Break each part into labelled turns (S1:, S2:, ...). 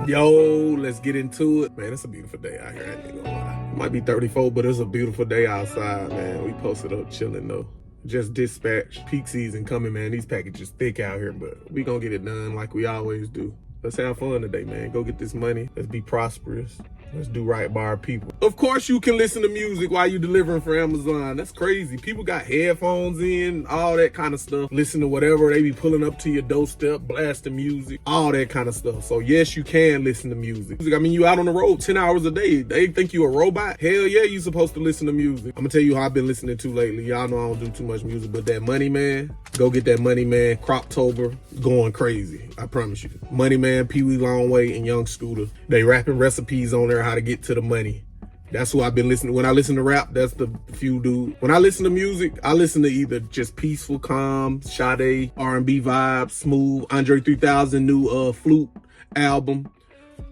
S1: Yo, let's get into it. Man, it's a beautiful day out here. I ain't gonna lie. It might be 34, but it's a beautiful day outside, man. We posted up chilling though. Just dispatched. Peak season coming, man. These packages thick out here, but we gonna get it done like we always do. Let's have fun today, man. Go get this money. Let's be prosperous. Let's do right by our people. Of course, you can listen to music while you delivering for Amazon. That's crazy. People got headphones in, all that kind of stuff. Listen to whatever they be pulling up to your doorstep, blasting music, all that kind of stuff. So yes, you can listen to music. I mean, you out on the road 10 hours a day. They think you a robot? Hell yeah, you supposed to listen to music. I'm gonna tell you how I've been listening to lately. Y'all know I don't do too much music, but that Money Man, go get that Money Man. Croptober, going crazy. I promise you. Money Man, Pee Wee Longway, and Young Scooter. They rapping recipes on there how to get to the money. That's who I've been listening. When I listen to rap, that's the few dude. When I listen to music, I listen to either just peaceful, calm, Sade, R&B vibes, smooth, Andre 3000 new flute album.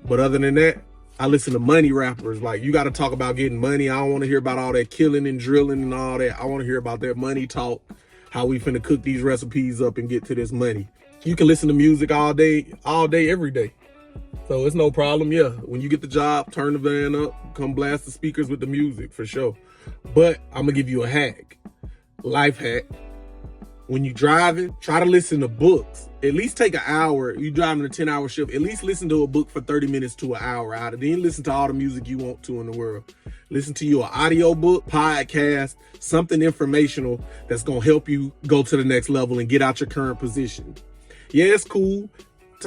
S1: But other than that, I listen to money rappers. Like, you got to talk about getting money. I don't want to hear about all that killing and drilling and all that. I want to hear about that money talk, how we finna cook these recipes up and get to this money. You can listen to music all day, every day. So it's no problem. Yeah, when you get the job, turn the van up, come blast the speakers with the music for sure. But I'm gonna give you a hack, life hack. When you driving, try to listen to books. At least take an hour. You driving a 10-hour shift, at least listen to a book for 30 minutes to an hour out of it. Then listen to all the music you want to in the world. Listen to your audio book, podcast, something informational that's gonna help you go to the next level and get out your current position. Yeah, it's cool.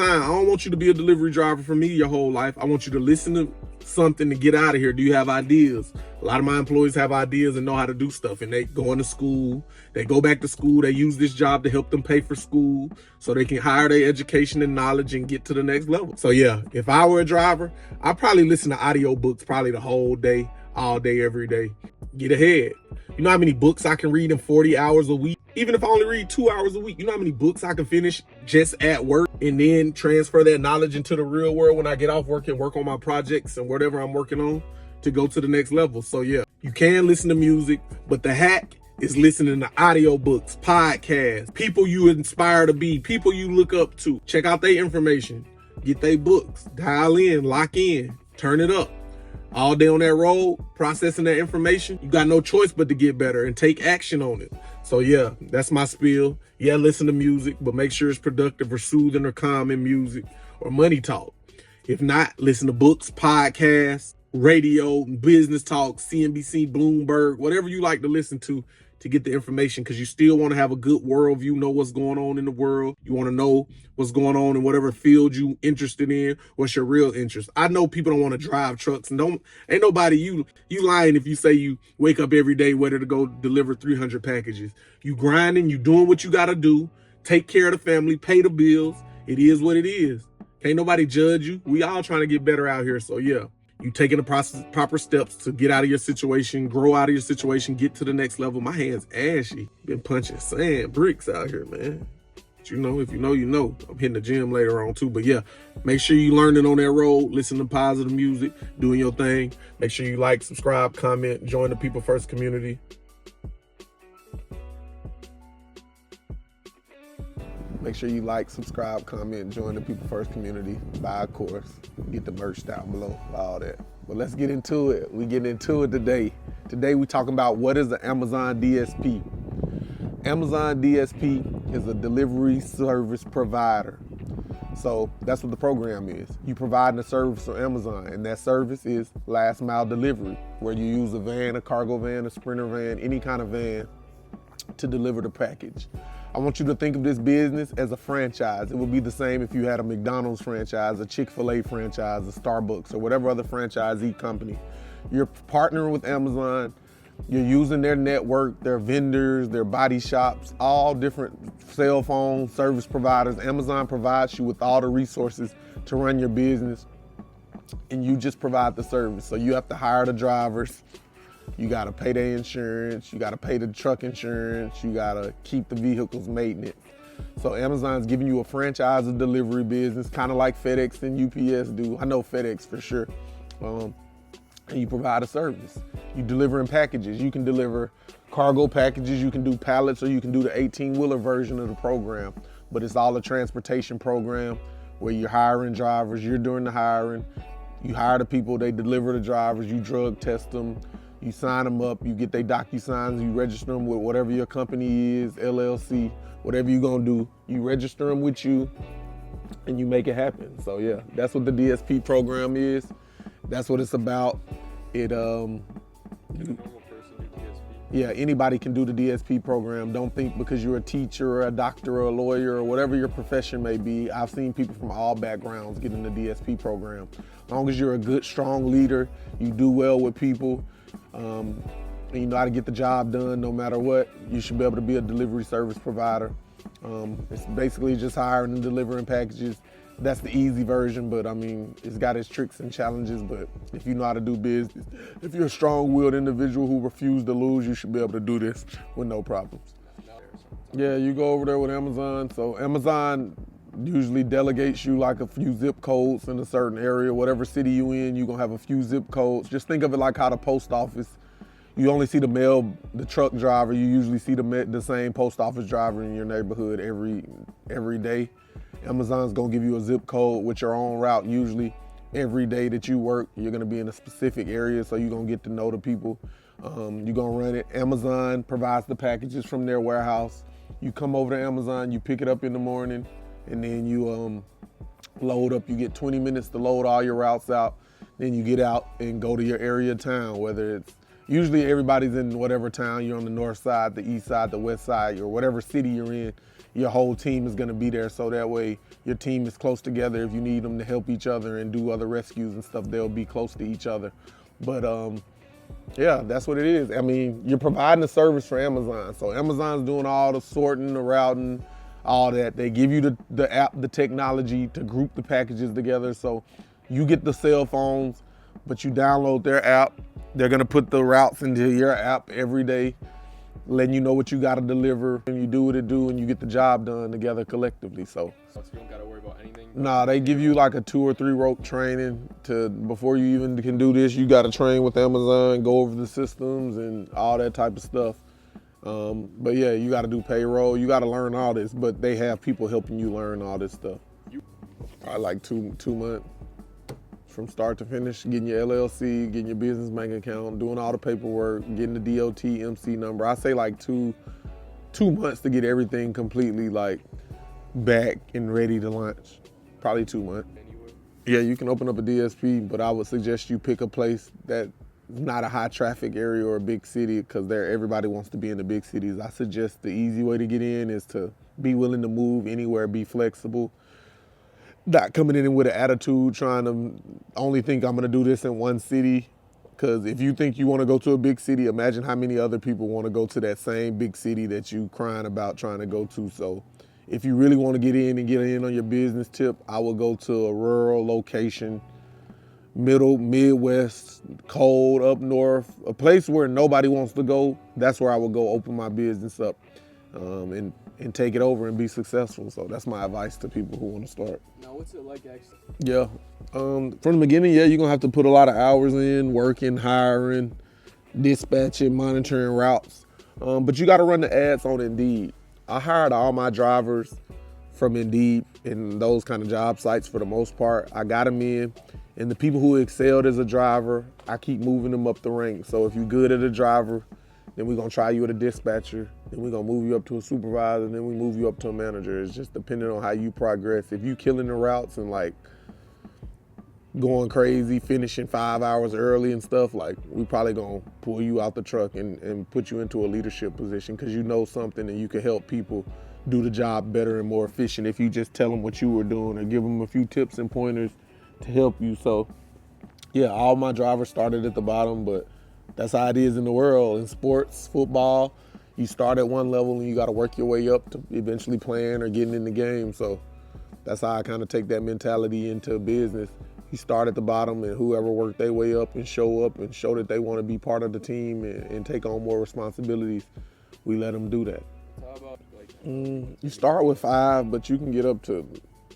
S1: I don't want you to be a delivery driver for me your whole life. I want you to listen to something to get out of here. Do you have ideas? A lot of my employees have ideas and know how to do stuff, and they go into school, they go back to school, they use this job to help them pay for school so they can hire their education and knowledge and get to the next level. So yeah, if I were a driver, I'd probably listen to audio books probably the whole day, all day, every day. Get ahead. You know how many books I can read in 40 hours a week? Even if I only read 2 hours a week, you know how many books I can finish just at work and then transfer that knowledge into the real world when I get off work and work on my projects and whatever I'm working on to go to the next level. So yeah, you can listen to music, but the hack is listening to audio books, podcasts, people you inspire to be, people you look up to. Check out their information, get their books, dial in, lock in, turn it up. All day on that road, processing that information, you got no choice but to get better and take action on it. So yeah, that's my spiel. Yeah, listen to music, but make sure it's productive or soothing or calming music or money talk. If not, listen to books, podcasts, radio, business talk, CNBC, Bloomberg, whatever you like to listen to get the information, because you still want to have a good worldview, know what's going on in the world. You want to know what's going on in whatever field you interested in, what's your real interest. I know people don't want to drive trucks, and ain't nobody, you lying if you say you wake up every day whether to go deliver 300 packages. You grinding, you doing what you got to do, take care of the family, pay the bills. It is what it is. Can't nobody judge you. We all trying to get better out here. So yeah, you taking the proper steps to get out of your situation, grow out of your situation, get to the next level. My hand's ashy. Been punching sand, bricks out here, man. But you know, if you know, you know. I'm hitting the gym later on too. But yeah, make sure you learning on that road, listen to positive music, doing your thing. Make sure you like, subscribe, comment, join the People First community. Make sure you like, subscribe, comment, join the People First community, buy a course, get the merch down below, all that. But let's get into it. We get into it today. Today we talking about what is the Amazon DSP. Amazon DSP is a delivery service provider. So that's what the program is. You providing a service on Amazon, and that service is last mile delivery, where you use a van, a cargo van, a sprinter van, any kind of van to deliver the package. I want you to think of this business as a franchise. It would be the same if you had a McDonald's franchise, a Chick-fil-A franchise, a Starbucks, or whatever other franchisee company. You're partnering with Amazon. You're using their network, their vendors, their body shops, all different cell phone service providers. Amazon provides you with all the resources to run your business, and you just provide the service. So you have to hire the drivers. You gotta pay their insurance, you gotta pay the truck insurance, you gotta keep the vehicles maintenance. So Amazon's giving you a franchise of delivery business, kind of like FedEx and UPS do. I know FedEx for sure. And you provide a service. You deliver in packages. You can deliver cargo packages, you can do pallets, or you can do the 18-wheeler version of the program. But it's all a transportation program where you're hiring drivers, you're doing the hiring, you hire the people, they deliver the drivers, you drug test them, you sign them up, you get their DocuSigns, you register them with whatever your company is, LLC, whatever you're gonna do, you register them with you, and you make it happen. So yeah, that's what the DSP program is. That's what it's about. It
S2: Can a normal person do DSP?
S1: Yeah, anybody can do the DSP program. Don't think because you're a teacher or a doctor or a lawyer or whatever your profession may be. I've seen people from all backgrounds get in the DSP program. As long as you're a good, strong leader, you do well with people, and you know how to get the job done no matter what, you should be able to be a delivery service provider. It's basically just hiring and delivering packages. That's the easy version, but I mean, it's got its tricks and challenges, but if you know how to do business, if you're a strong-willed individual who refuses to lose, you should be able to do this with no problems. Yeah, you go over there with Amazon. So Amazon usually delegates you like a few zip codes in a certain area. Whatever city you in, you're gonna have a few zip codes. Just think of it like how the post office, you only see the truck driver, you usually see the same post office driver in your neighborhood every day. Amazon's gonna give you a zip code with your own route. Usually every day that you work, you're gonna be in a specific area, so you're gonna get to know the people. You're gonna run it. Amazon provides the packages from their warehouse. You come over to Amazon, you pick it up in the morning, and then you load up. You get 20 minutes to load all your routes out. Then you get out and go to your area town, whether it's, usually everybody's in whatever town. You're on the north side, the east side, the west side, or whatever city you're in. Your whole team is gonna be there, so that way your team is close together. If you need them to help each other and do other rescues and stuff, they'll be close to each other. But yeah, that's what it is. I mean, you're providing a service for Amazon. So Amazon's doing all the sorting, the routing, all that. They give you the app, the technology to group the packages together. So you get the cell phones, but you download their app. They're gonna put the routes into your app every day, letting you know what you gotta deliver, and you do what it do, and you get the job done together collectively. So
S2: You don't gotta worry about anything?
S1: nah, they give you like a 2 or 3 rope training before you even can do this. You gotta train with Amazon, go over the systems and all that type of stuff. But yeah, you gotta do payroll, you gotta learn all this, but they have people helping you learn all this stuff. Probably like two months. From start to finish, getting your LLC, getting your business bank account, doing all the paperwork, getting the DOT MC number. I say like two months to get everything completely like back and ready to launch. Probably 2 months. Yeah, you can open up a DSP, but I would suggest you pick a place that's not a high traffic area or a big city, because everybody wants to be in the big cities. I suggest the easy way to get in is to be willing to move anywhere, be flexible. Not coming in with an attitude, trying to only think I'm gonna do this in one city. Because if you think you wanna go to a big city, imagine how many other people wanna go to that same big city that you crying about trying to go to. So if you really wanna get in on your business tip, I would go to a rural location, Midwest, cold, up north, a place where nobody wants to go. That's where I would go open my business up and take it over and be successful. So that's my advice to people who want to start.
S2: Now, what's it like actually?
S1: Yeah, from the beginning, yeah, you're gonna have to put a lot of hours in, working, hiring, dispatching, monitoring routes. But you gotta run the ads on Indeed. I hired all my drivers from Indeed and those kind of job sites for the most part. I got them in, and the people who excelled as a driver, I keep moving them up the ranks. So if you're good at a driver, then we're gonna try you at a dispatcher, then we're gonna move you up to a supervisor, and then we move you up to a manager. It's just depending on how you progress. If you killing the routes and like going crazy, finishing 5 hours early and stuff, like we probably gonna pull you out the truck and put you into a leadership position, because you know something and you can help people do the job better and more efficient if you just tell them what you were doing or give them a few tips and pointers to help you. So yeah, all my drivers started at the bottom, but that's how it is in the world. In sports, football, you start at one level and you got to work your way up to eventually playing or getting in the game. So that's how I kind of take that mentality into business. You start at the bottom, and whoever worked their way up and show that they want to be part of the team and take on more responsibilities, we let them do that.
S2: How about like?
S1: You start with 5, but you can get up to,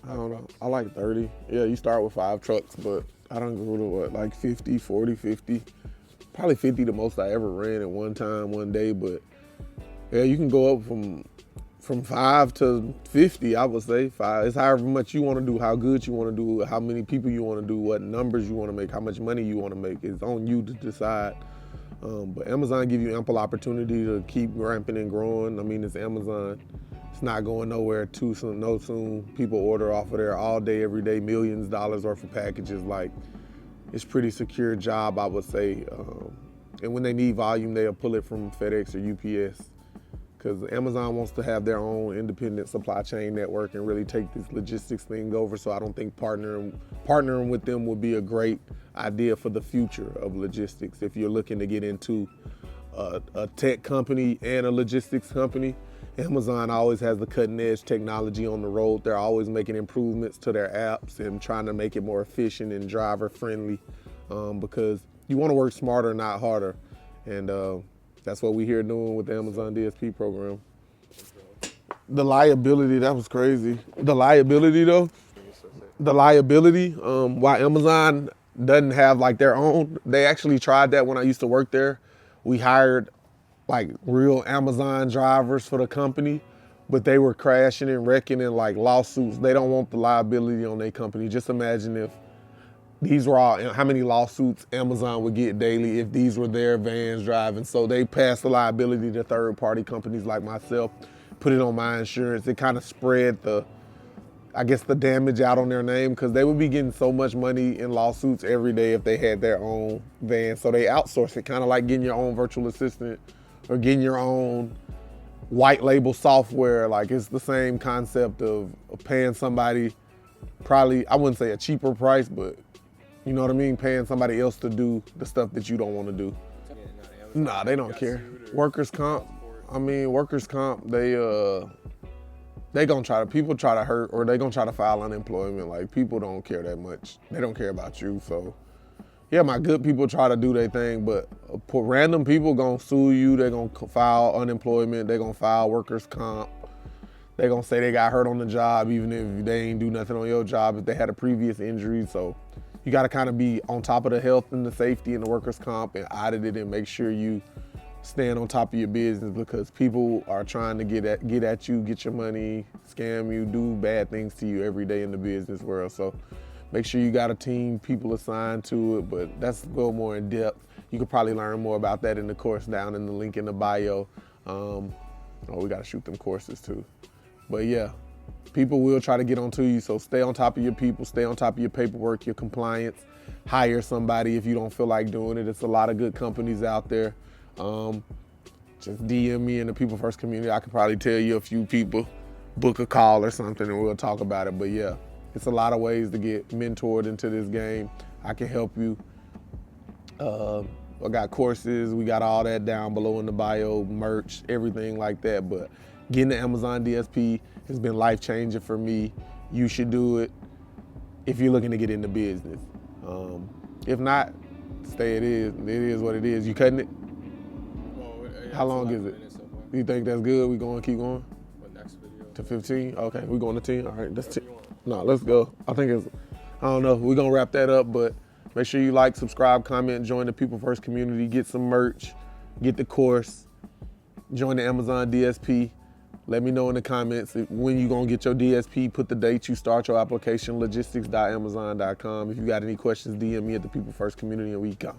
S1: I don't know, I like 30. Yeah, you start with 5 trucks, but I don't go to what, like 50, 40, 50. Probably 50 the most I ever ran at one time, one day, but yeah, you can go up from From 5 to 50, I would say. 5. It's however much you want to do, how good you want to do, how many people you want to do, what numbers you want to make, how much money you want to make. It's on you to decide. But Amazon give you ample opportunity to keep ramping and growing. I mean, it's Amazon. It's not going nowhere too soon. No soon. People order off of there all day, every day, millions of dollars worth of packages. Like, it's pretty secure job, I would say. And when they need volume, they'll pull it from FedEx or UPS. Because Amazon wants to have their own independent supply chain network and really take this logistics thing over. So I don't think partnering with them would be a great idea for the future of logistics. If you're looking to get into a tech company and a logistics company, Amazon always has the cutting edge technology on the road. They're always making improvements to their apps and trying to make it more efficient and driver friendly, because you want to work smarter, not harder. And that's what we're here doing with the Amazon DSP program. The liability, that was crazy. The liability though, why Amazon doesn't have like their own, they actually tried that when I used to work there. We hired like real Amazon drivers for the company, but they were crashing and wrecking in like lawsuits. They don't want the liability on their company. Just imagine if these were all, how many lawsuits Amazon would get daily if these were their vans driving. So they passed the liability to third party companies like myself, put it on my insurance. It kind of spread the damage out on their name, because they would be getting so much money in lawsuits every day if they had their own van. So they outsource it, kind of like getting your own virtual assistant or getting your own white label software. Like, it's the same concept of paying somebody, probably, I wouldn't say a cheaper price, but you know what I mean? Paying somebody else to do the stuff that you don't want to do. Nah, they don't care. Workers' comp, they gonna try to, people try to hurt, or they gonna try to file unemployment. Like, people don't care that much. They don't care about you. So yeah, my good people try to do their thing, but random people gonna sue you. They gonna file unemployment. They gonna file workers' comp. They gonna say they got hurt on the job, even if they ain't do nothing on your job, if they had a previous injury. So you gotta kind of be on top of the health and the safety and the workers' comp and audit it and make sure you stand on top of your business, because people are trying to get at you, get your money, scam you, do bad things to you every day in the business world. So make sure you got a team, people assigned to it, but that's a little more in depth. You could probably learn more about that in the course down in the link in the bio. We gotta shoot them courses too. But yeah, people will try to get onto you, so stay on top of your people, stay on top of your paperwork, your compliance. Hire somebody if you don't feel like doing it. It's a lot of good companies out there. Just DM me in the People First community. I could probably tell you a few people, book a call or something, and we'll talk about it. But yeah, it's a lot of ways to get mentored into this game. I can help you. I got courses, we got all that down below in the bio, merch, everything like that. But getting the Amazon DSP has been life-changing for me. You should do it if you're looking to get into business. If not, stay it is. It is what it is. You cutting it?
S2: Well, yeah,
S1: How long is it?
S2: So
S1: You think that's good? We going to keep going?
S2: what next video?
S1: To 15? Okay, we going to 10? All right, that's 10.
S2: You want?
S1: No, let's go. I think it's, I don't know. We're going to wrap that up, but make sure you like, subscribe, comment, join the People First community, get some merch, get the course, join the Amazon DSP. Let me know in the comments when you're going to get your DSP. Put the date you start your application, logistics.amazon.com. If you got any questions, DM me at the People First community, and we go.